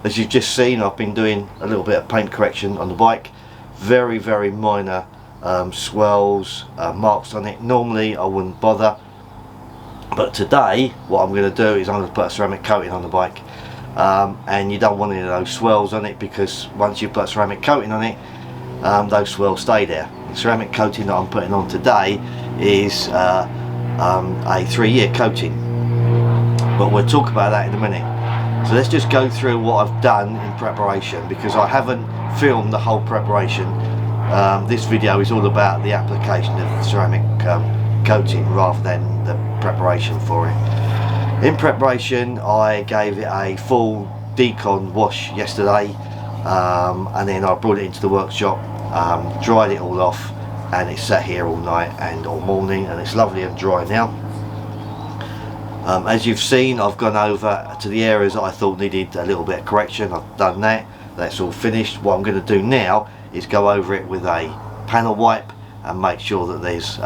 As you've just seen, I've been doing a little bit of paint correction on the bike. Very minor swirls, marks on it. Normally I wouldn't bother, but today what I'm going to do is I'm going to put a ceramic coating on the bike, and you don't want any of those swirls on it, because once you put ceramic coating on it, those swirls stay there. The ceramic coating that I'm putting on today is a 3-year coating, but we'll talk about that in a minute. So let's just go through what I've done in preparation, because I haven't filmed the whole preparation. This video is all about the application of the ceramic coating rather than the preparation for it. In preparation, I gave it a full decon wash yesterday, and then I brought it into the workshop, dried it all off, and it's sat here all night and all morning, and it's lovely and dry now. As you've seen, I've gone over to the areas that I thought needed a little bit of correction. I've done that. That's all finished. What I'm going to do now is go over it with a panel wipe and make sure that there's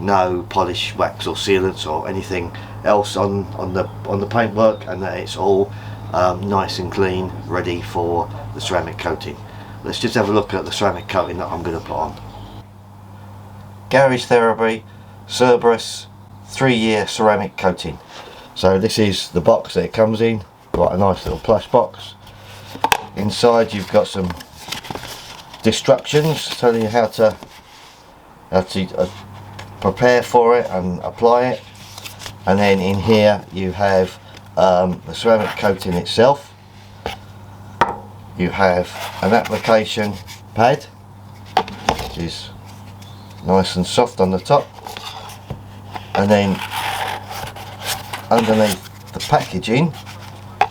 no polish, wax or sealants or anything else on the paintwork, and that it's all nice and clean, ready for the ceramic coating. Let's just have a look at the ceramic coating that I'm going to put on. Garage Therapy Cerberus 3-year ceramic coating. So this is the box that it comes in, quite a nice little plush box. Inside you've got some instructions telling you how to prepare for it and apply it, and then in here you have the ceramic coating itself. You have an application pad, which is nice and soft on the top, and then underneath the packaging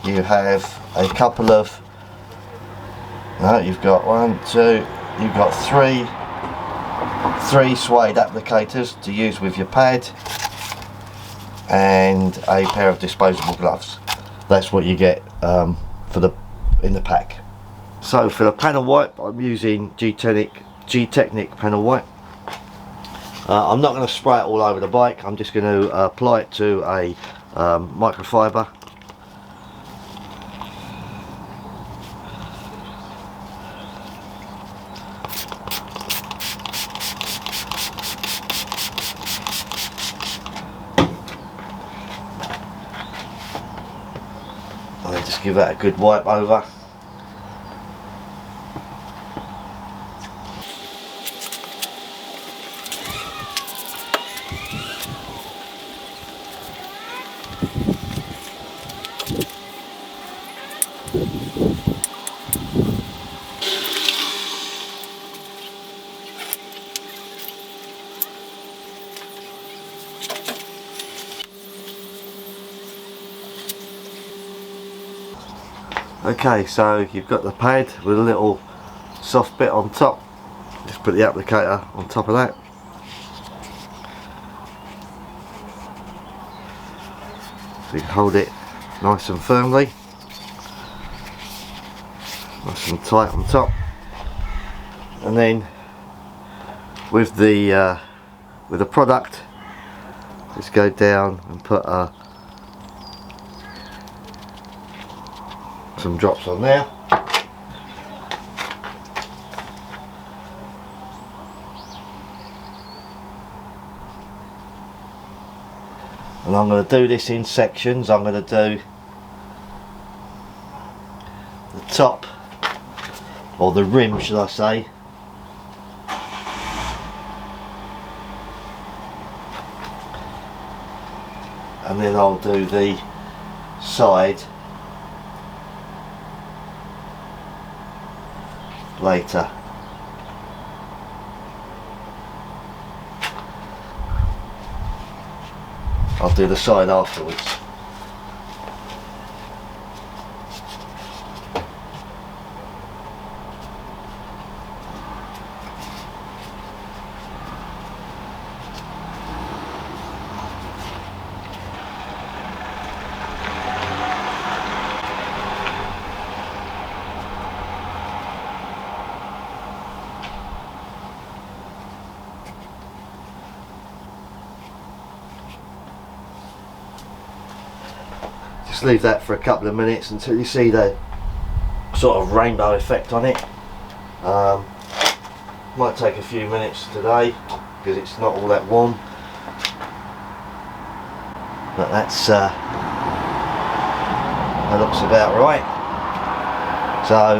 you have a couple of, you've got three suede applicators to use with your pad, and a pair of disposable gloves. That's what you get in the pack. So for the panel wipe, I'm using Gtechniq panel wipe. I'm not going to spray it all over the bike. I'm just going to apply it to a microfiber. And then just give that a good wipe over. Okay, so you've got the pad with a little soft bit on top. Just put the applicator on top of that. So you can hold it nice and firmly, nice and tight on top, and then with the product, just go down and put some drops on there. And I'm going to do this in sections. I'm going to do the top, or the rim should I say, and then I'll do the side later. I'll do the side afterwards. Just leave that for a couple of minutes until you see the sort of rainbow effect on it. Might take a few minutes today because it's not all that warm, but that looks about right. So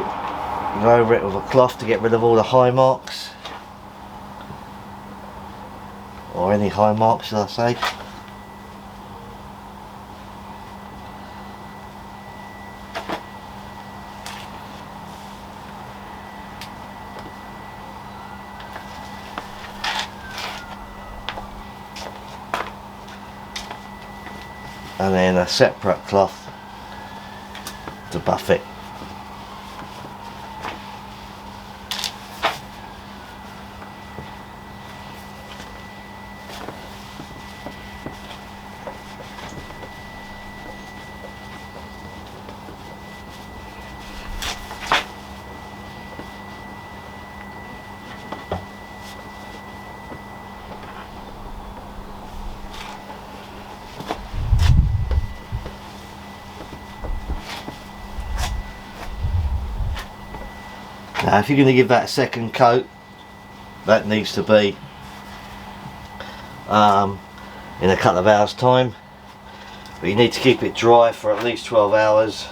go over it with a cloth to get rid of all the high marks, or any high marks should I say. And then a separate cloth to buff it. Now if you're going to give that a second coat, that needs to be in a couple of hours time, but you need to keep it dry for at least 12 hours.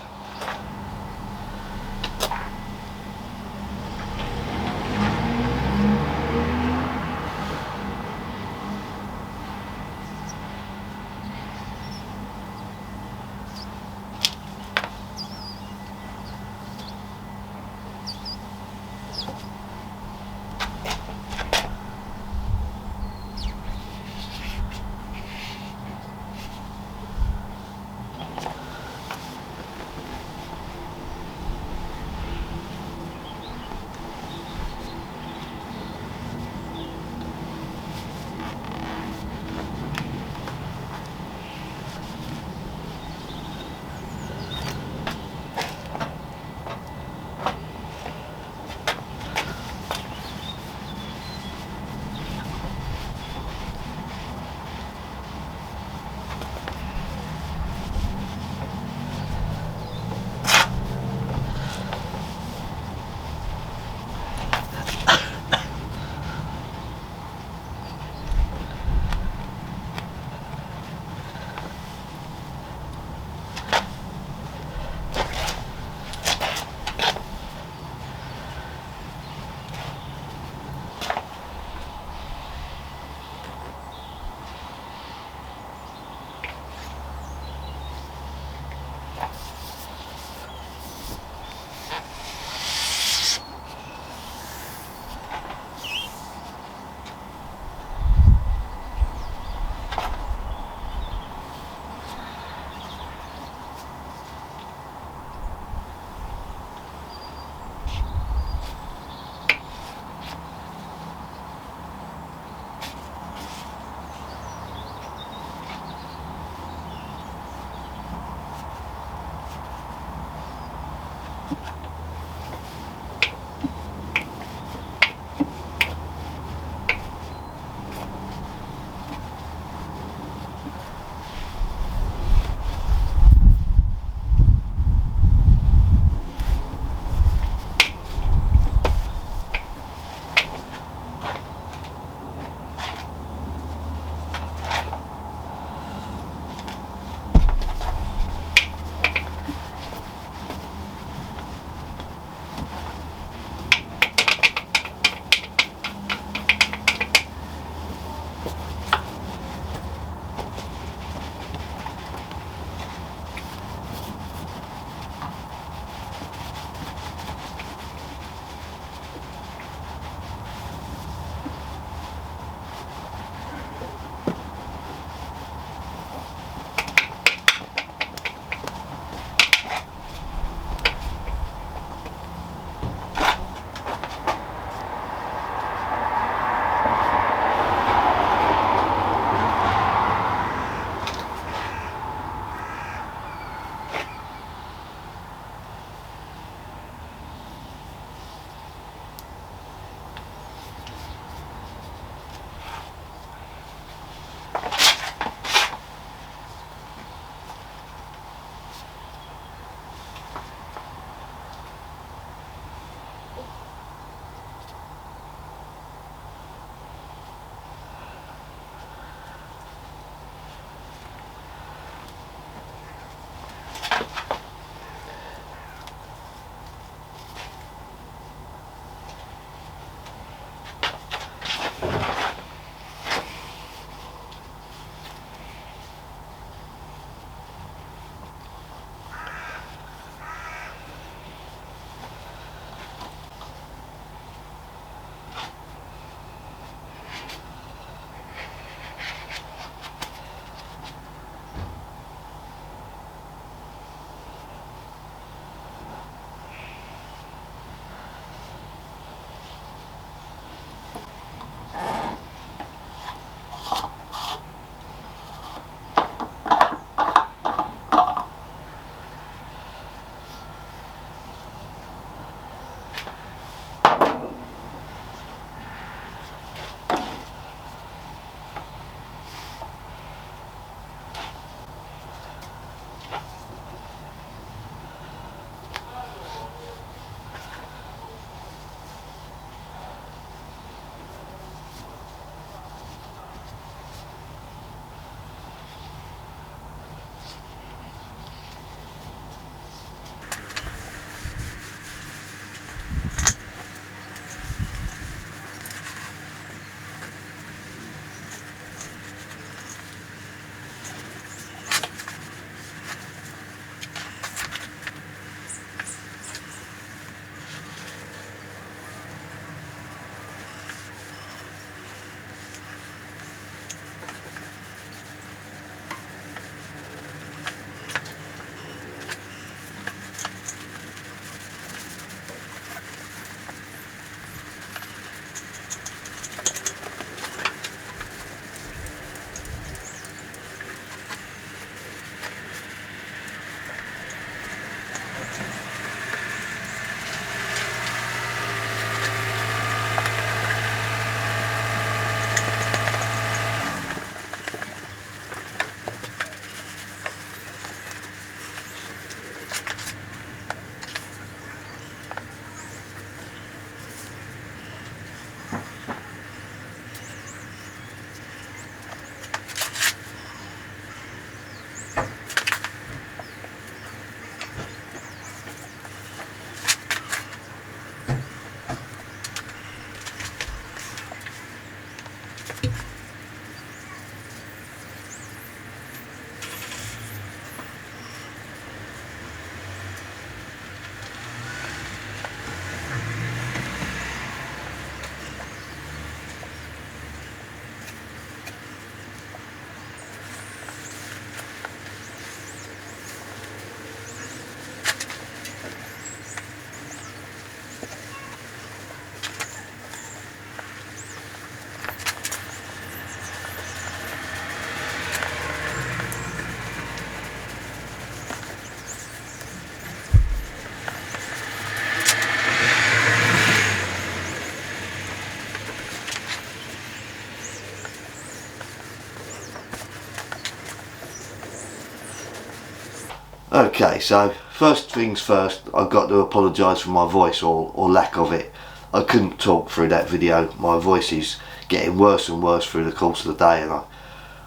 Okay, so first things first, I've got to apologise for my voice or lack of it. I couldn't talk through that video. My voice is getting worse and worse through the course of the day, and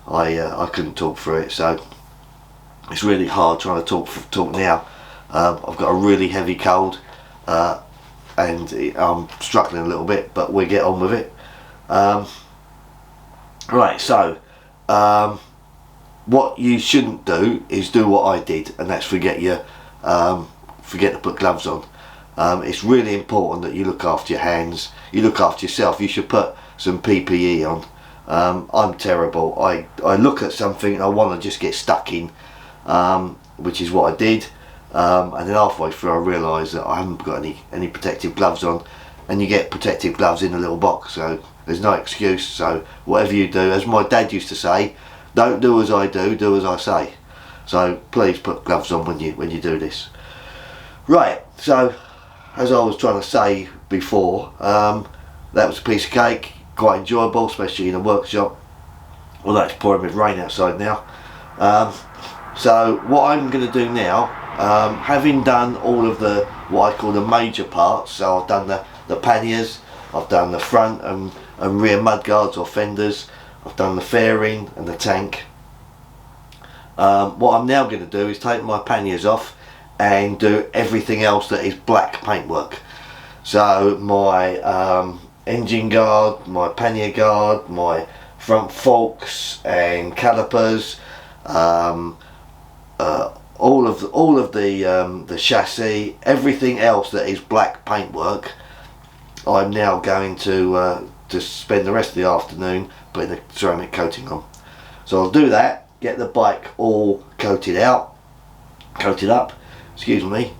I couldn't talk through it, so it's really hard trying to talk now. I've got a really heavy cold, and I'm struggling a little bit, but we'll get on with it. Right, so what you shouldn't do is do what I did, and that's forget to put gloves on. It's really important that you look after your hands, you look after yourself. You should put some PPE on. I'm terrible. I look at something and I want to just get stuck in, which is what I did, and then halfway through I realised that I haven't got any protective gloves on, and you get protective gloves in a little box, so there's no excuse. So whatever you do, as my dad used to say, don't do as I do as I say. So please put gloves on when you do this. Right, so as I was trying to say before, that was a piece of cake, quite enjoyable, especially in a workshop. Although it's pouring with rain outside now. So what I'm going to do now, having done all of the what I call the major parts, so I've done the panniers, I've done the front and rear mudguards or fenders, I've done the fairing and the tank. What I'm now going to do is take my panniers off and do everything else that is black paintwork. So my engine guard, my pannier guard, my front forks and calipers, all of the chassis, everything else that is black paintwork, I'm now going to spend the rest of the afternoon putting a ceramic coating on. So I'll do that, get the bike all coated up, excuse me,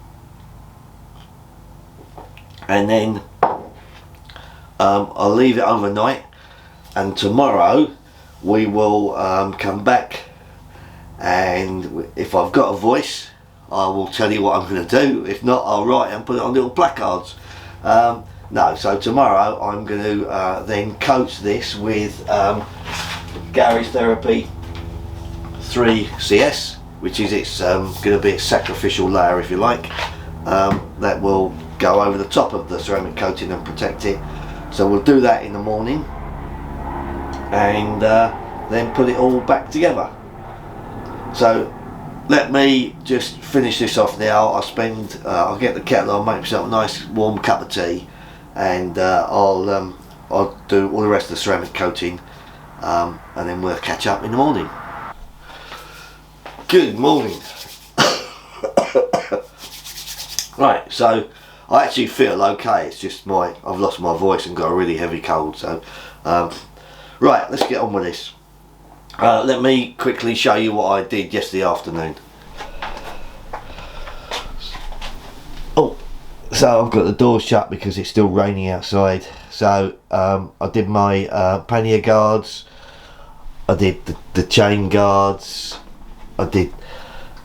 and then I'll leave it overnight, and tomorrow we will come back, and if I've got a voice I will tell you what I'm going to do. If not, I'll write and put it on little placards. No, so tomorrow I'm going to then coat this with Garage Therapy 3CS, which is its going to be a sacrificial layer, if you like, that will go over the top of the ceramic coating and protect it. So we'll do that in the morning, and then put it all back together. So let me just finish this off now. I'll get the kettle on, make myself a nice warm cup of tea, and I'll do all the rest of the ceramic coating, and then we'll catch up in the morning. Good morning. Right, so I actually feel okay. It's just I've lost my voice and got a really heavy cold. So right, let's get on with this. Let me quickly show you what I did yesterday afternoon. Oh, so I've got the door shut because it's still raining outside. So I did my pannier guards, I did the chain guards, I did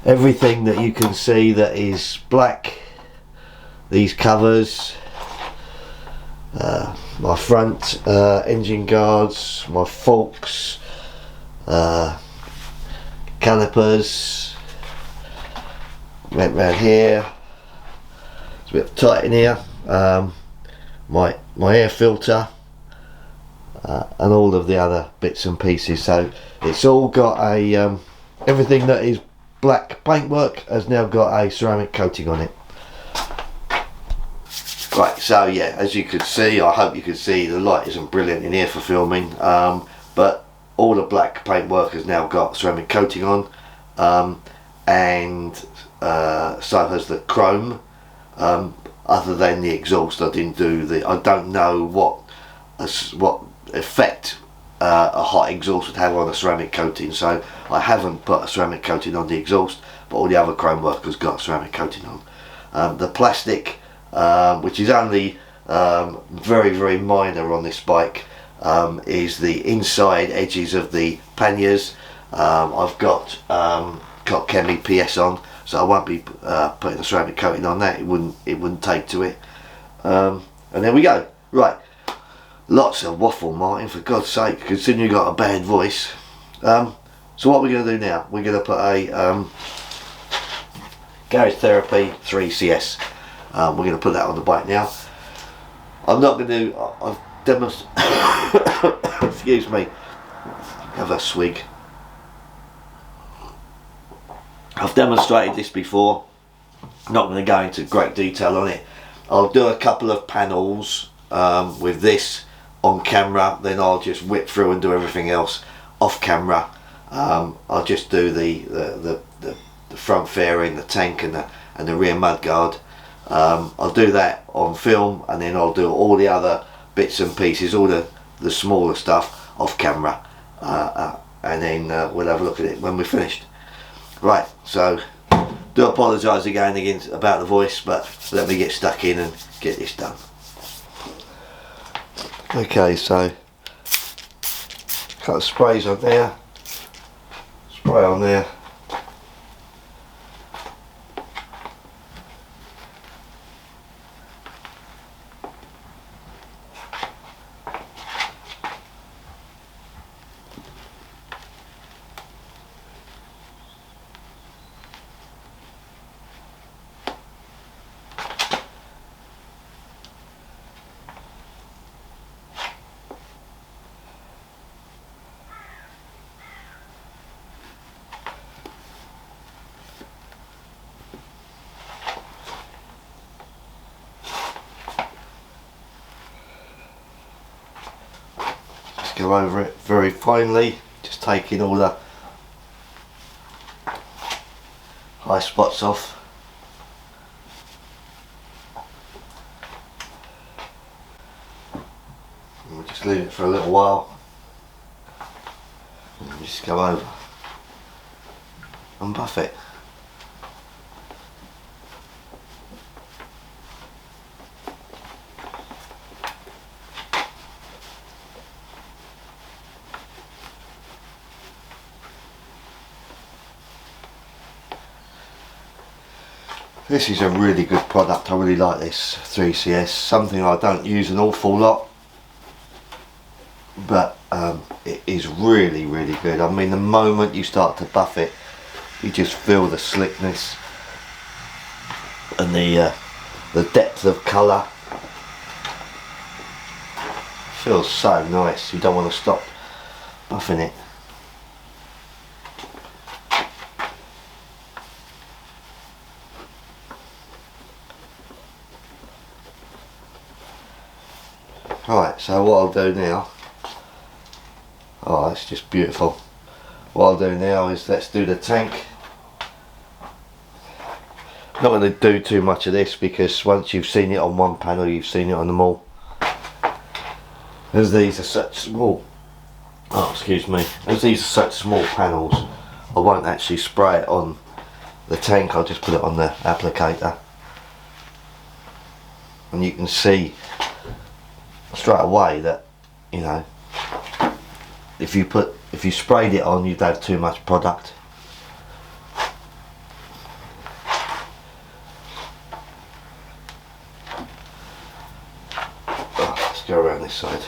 everything that you can see that is black. These covers, my front engine guards, my forks, calipers, went round here, it's a bit tight in here, my air filter, and all of the other bits and pieces. So it's all got a everything that is black paintwork has now got a ceramic coating on it. Right, so yeah, as you could see, I hope you could see, the light isn't brilliant in here for filming, but all the black paintwork has now got ceramic coating on, and so has the chrome. Other than the exhaust, I don't know what effect a hot exhaust would have on a ceramic coating, so I haven't put a ceramic coating on the exhaust, but all the other chrome work has got ceramic coating on. The plastic, which is only very, very minor on this bike, is the inside edges of the panniers. I've got Chemi PS on, so I won't be putting a ceramic coating on that. It wouldn't take to it. And there we go. Right, lots of waffle, Martin, for God's sake, considering you've got a bad voice. So what we're going to do now, we're going to put Garage Therapy 3CS. We're going to put that on the bike now. I'm not going to, I've demonstrated, excuse me, have a swig. I've demonstrated this before, not going to go into great detail on it. I'll do a couple of panels with this on camera, then I'll just whip through and do everything else off camera. I'll just do the front fairing, the tank and the rear mudguard. I'll do that on film, and then I'll do all the other bits and pieces, all the smaller stuff off camera, and then we'll have a look at it when we're finished. Right, so do apologise again about the voice, but let me get stuck in and get this done. Okay, so couple of sprays on there, spray on there. Go over it very finely, just taking all the high spots off. And we'll just leave it for a little while and just go over and buff it. This is a really good product. I really like this 3CS. Something I don't use an awful lot, but it is really good. I mean, the moment you start to buff it, you just feel the slickness and the depth of colour. Feels so nice. You don't want to stop buffing it. Right, so what I'll do now, oh, that's just beautiful. What I'll do now is let's do the tank. I'm not going to do too much of this because once you've seen it on one panel, you've seen it on them all. As these are such small, oh excuse me, as these are such small panels, I won't actually spray it on the tank. I'll just put it on the applicator, and you can see straight away that, you know, if you sprayed it on, you'd have too much product. Oh, let's go around this side.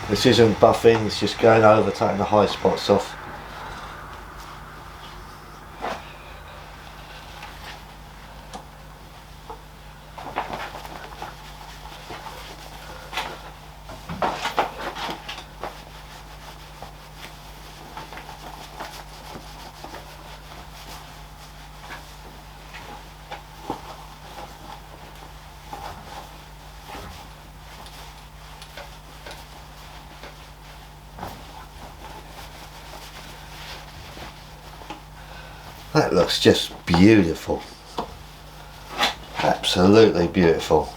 This isn't buffing, it's just going over, taking the high spots off. That looks just beautiful. Absolutely beautiful.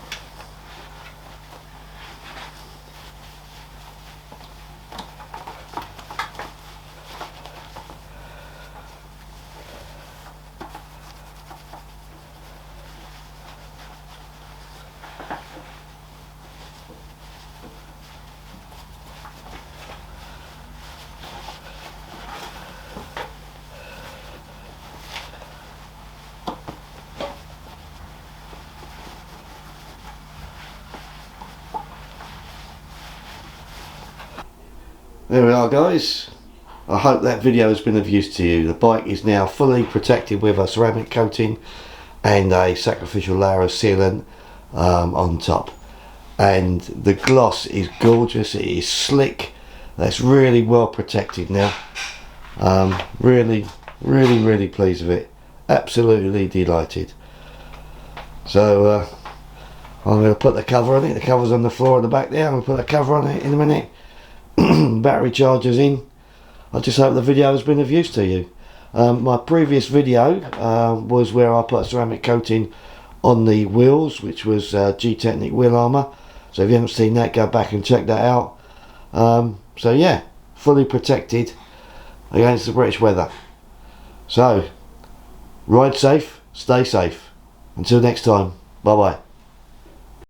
There we are, guys. I hope that video has been of use to you. The bike is now fully protected with a ceramic coating and a sacrificial layer of sealant on top, and the gloss is gorgeous. It is slick. That's really well protected now. Really pleased with it. Absolutely delighted. So I'm going to put the cover on it. The cover's on the floor at the back there. I'm going to put the cover on it in a minute. Battery charger's in. I just hope the video has been of use to you. My previous video was where I put a ceramic coating on the wheels, which was Gtechniq wheel armour. So if you haven't seen that, go back and check that out. So yeah, fully protected against the British weather. So ride safe, stay safe. Until next time, bye bye.